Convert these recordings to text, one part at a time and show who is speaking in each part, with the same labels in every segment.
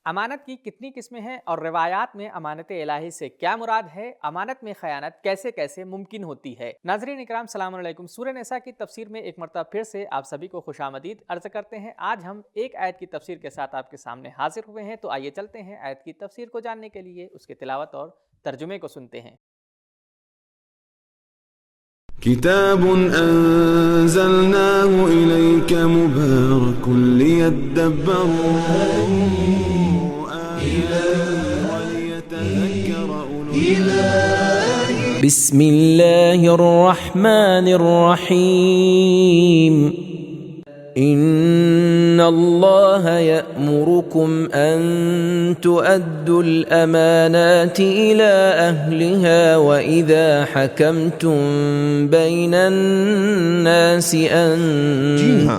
Speaker 1: अमानत की कितनी किस्में हैं और रिवायात में अमानत इलाही से क्या मुराद है? अमानत में खयानत कैसे कैसे मुमकिन होती है? नाज़रीन इकराम, सलाम अलैकुम। सूरह निसा की तफसीर में एक मरतबा फिर से आप सभी को खुशामदीद अर्ज़ करते हैं। आज हम एक आयत की तफसीर के साथ आपके सामने हाजिर हुए हैं, तो आइए चलते हैं आयत की तफसीर को जानने के लिए उसके तिलावत और तर्जुमे को सुनते हैं।
Speaker 2: किताब अंज़लनाहु इलैका मुबारकुन लियद्दब्बरू आयातिही वलियतज़क्कर उलुल अल्बाब।
Speaker 3: बिस्मिल्लाहिर रहमानिर रहीम। इन्नल्लाह यअमुरुकुम अन तुअद्दुल अमानाति इला अहलिहा व इज़ा हकमतुम बैनन नासि अन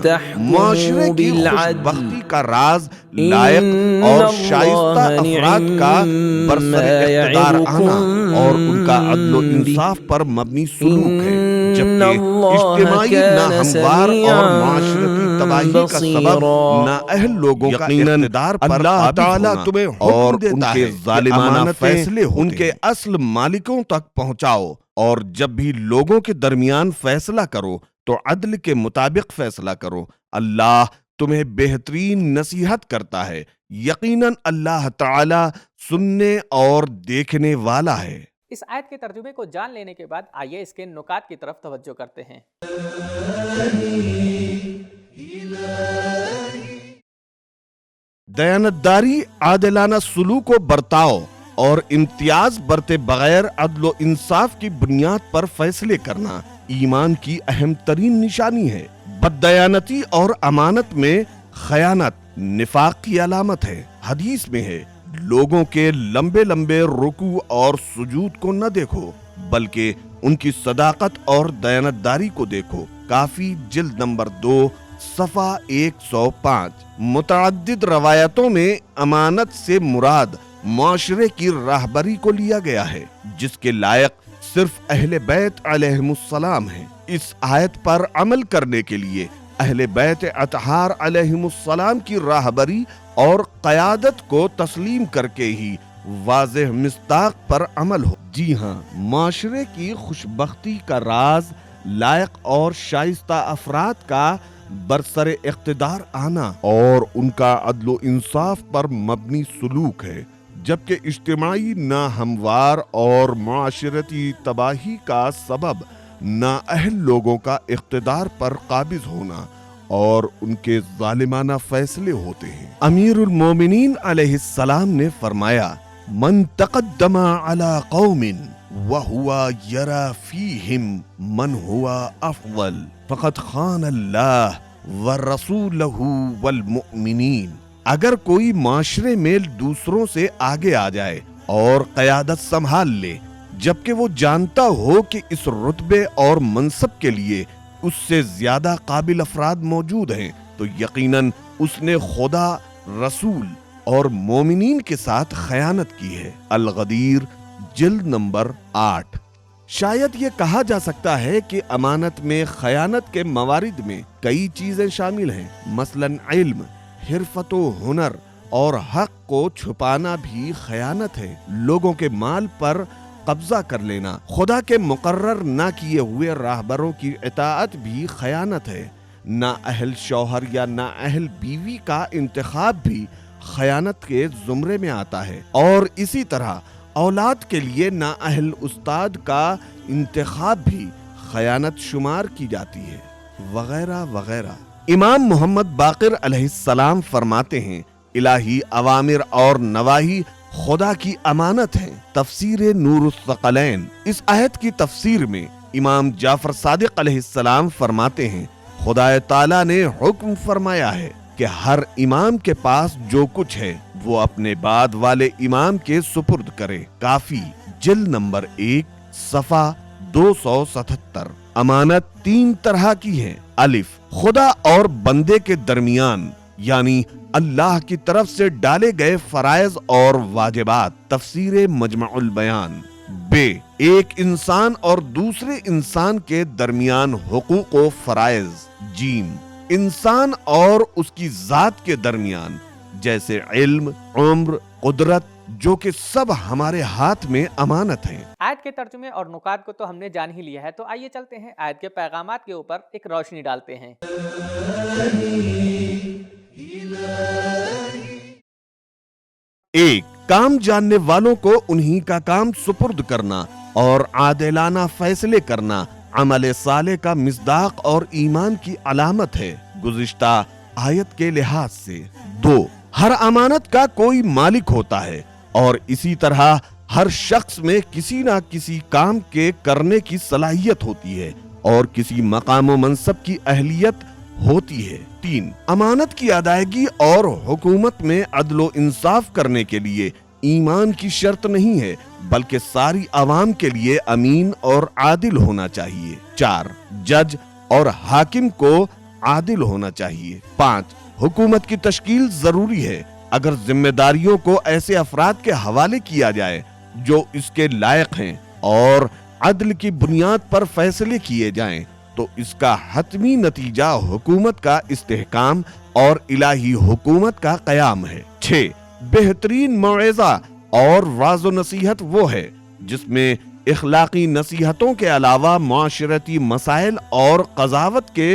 Speaker 3: तहकुमू बिल अद्ल
Speaker 4: का राज लायक और शाइस्ता अफराद का बरसरे इख्तिदार आना और उनका अदल व इंसाफ पर मबनी सुलूक है, जबकि इज्तिमाई नाहमवार और माशरती तबाही का सबब नाअहल लोगों का इख्तिदार पर अल्लाह ताला तुम्हें और उनके जालिमाना फैसले उनके असल मालिकों तक पहुंचाओ, और जब भी लोगों के दरमियान फैसला करो तो अदल के मुताबिक फैसला करो। अल्लाह तुम्हें बेहतरीन नसीहत करता है। यकीनन अल्लाह ताला सुनने और देखने वाला है।
Speaker 1: इस आयत के तर्जुमे को जान लेने के बाद आइए इसके नुकात की तरफ तवज्जो करते हैं।
Speaker 4: दयानतदारी, आदिलाना सलूक को बरताओ और इम्तियाज बरते बगैर अदल व इंसाफ की बुनियाद पर फैसले करना ईमान की अहम तरीन निशानी है। बददयानती और अमानत में खयानत निफाक की अलामत है। हदीस में है, लोगों के लंबे लंबे रुकू और सुजूद को न देखो, बल्कि उनकी सदाकत और दयानतदारी को देखो। काफी जिल्द नंबर 2 सफ़ा 105। मुतअद्दिद रवायतों में अमानत से मुराद माशरे की राहबरी को लिया गया है, जिसके लायक सिर्फ अहले बैत अलैहिमुस्सलाम हैं। इस आयत पर अमल करने के लिए अहले बैत अतहार अलैहिमुस्सलाम की राहबरी और क़यादत को तस्लीम करके ही वाज़ेह मिस्दाक पर अमल हो। जी हाँ, माशरे की खुशबख्ती का राज लायक और शाइस्ता अफराद का बरसरे इख्तिदार आना और उनका अदल इंसाफ पर मबनी सुलूक है, जबकि इज्तिमाई नाहमवार और माशरती तबाही का सबब नाअहल लोगों का इख्तिदार पर काबिज होना और उनके जालिमाना फैसले होते हैं। अमीरुल मोमिनीन अलैहिस्सलाम ने फरमाया, मन तक़द्दमा अला कौमिन व हुवा यरा फीहिम मन हुवा अफ़ज़ल फ़क़द खान अल्लाह व रसूलहू वल मुअमिनीन। अगर कोई माशरे में दूसरों से आगे आ जाए और क़यादत संभाल ले, जबकि वो जानता हो कि इस रुतबे और मनसब के लिए उससे ज्यादा काबिल अफराद मौजूद हैं, तो यकीनन उसने खुदा, रसूल और मोमिनीन के साथ खयानत की है। अल-गदीर जिल्द नंबर 8। शायद ये कहा जा सकता है कि अमानत में खयानत के मवारिद में कई चीजें शामिल हैं, मसलन इल्म, हिरफत व हुनर और हक को छुपाना भी खयानत है। लोगों के माल पर कब्जा कर लेना, खुदा के मुकर्रर ना किए हुए राहबरों की इताअत भी खयानत है। नाअहल शौहर या नाअहल बीवी का इंतखाब भी खयानत के जुमरे में आता है, और इसी तरह औलाद के लिए नाअहल उस्ताद का इंतखाब भी खयानत शुमार की जाती है, वगैरह वगैरह। इमाम मोहम्मद बाक़िर अलैहिस्सलाम फरमाते हैं, इलाही अवामिर और नवाही खुदा की अमानत है। तफसीर नूरुस्सक़लैन। इस आयत की तफसीर में इमाम जाफर सादिक अलैहिस्सलाम फरमाते हैं, खुदा ताला ने हुक्म फरमाया है कि हर इमाम के पास जो कुछ है वो अपने बाद वाले इमाम के सुपुर्द करे। काफी जिल्द नंबर 1 सफ़ा 277। अमानत 3 तरह की है। अलिफ, खुदा और बंदे के दरमियान, यानी अल्लाह की तरफ से डाले गए फराइज और वाजिबात। तफसीर मजमउल बयान। बे, एक इंसान और दूसरे इंसान के दरमियान हुकूक व फराइज। जीम, इंसान और उसकी जात के दरमियान जैसे इल्म, उम्र, कुदरत, जो कि सब हमारे हाथ में अमानत हैं।
Speaker 1: आयत के तर्जुमे और नुकात को तो हमने जान ही लिया है, तो आइए चलते हैं आयत के पैगामात के ऊपर एक रोशनी डालते हैं।
Speaker 4: 1. काम जानने वालों को उन्हीं का काम सुपुर्द करना और आदिलाना फैसले करना अमल साले का मिस्दाक और ईमान की अलामत है गुज़िश्ता आयत के लिहाज से। 2. हर अमानत का कोई मालिक होता है और इसी तरह हर शख्स में किसी ना किसी काम के करने की सलाहियत होती है और किसी मकाम व मनसब की अहलियत होती है। 3. अमानत की अदायगी और हुकूमत में अदलो इंसाफ करने के लिए ईमान की शर्त नहीं है, बल्कि सारी अवाम के लिए अमीन और आदिल होना चाहिए। 4. जज और हाकिम को आदिल होना चाहिए। 5. हुकूमत की तश्कील जरूरी है। अगर जिम्मेदारियों को ऐसे अफराद के हवाले किया जाए जो इसके लायक हैं और अदल की बुनियाद पर फैसले किए जाएं, तो इसका हतमी नतीजा हुकूमत का इस्तेहकाम और इलाही हुकूमत का कयाम है। 6. बेहतरीन मौइज़ा और वाज़ो नसीहत वो है जिसमें इखलाकी नसीहतों के अलावा मुआशरती मसाइल और क़ज़ावत के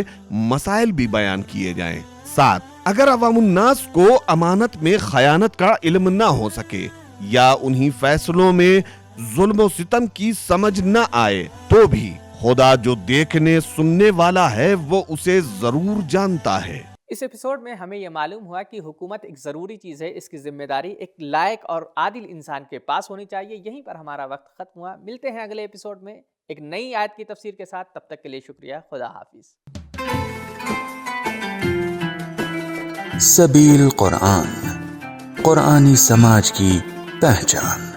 Speaker 4: मसाइल भी बयान किए जाएं। 7. अगर अवामुन्नास को अमानत में खयानत का इल्म न हो सके या उन्हीं फैसलों में जुल्म व सितम की समझ न आए, तो भी खुदा जो देखने सुनने वाला है वो उसे जरूर जानता है।
Speaker 1: इस एपिसोड में हमें यह मालूम हुआ कि हुकूमत एक ज़रूरी चीज़ है, इसकी जिम्मेदारी एक लायक और आदिल इंसान के पास होनी चाहिए। यहीं पर हमारा वक्त ख़त्म हुआ। मिलते हैं अगले एपिसोड में एक नई आयत की तफसीर के साथ। तब तक के लिए शुक्रिया। खुदा हाफिज़।
Speaker 5: सबील कुरान, कुरानी समाज की पहचान।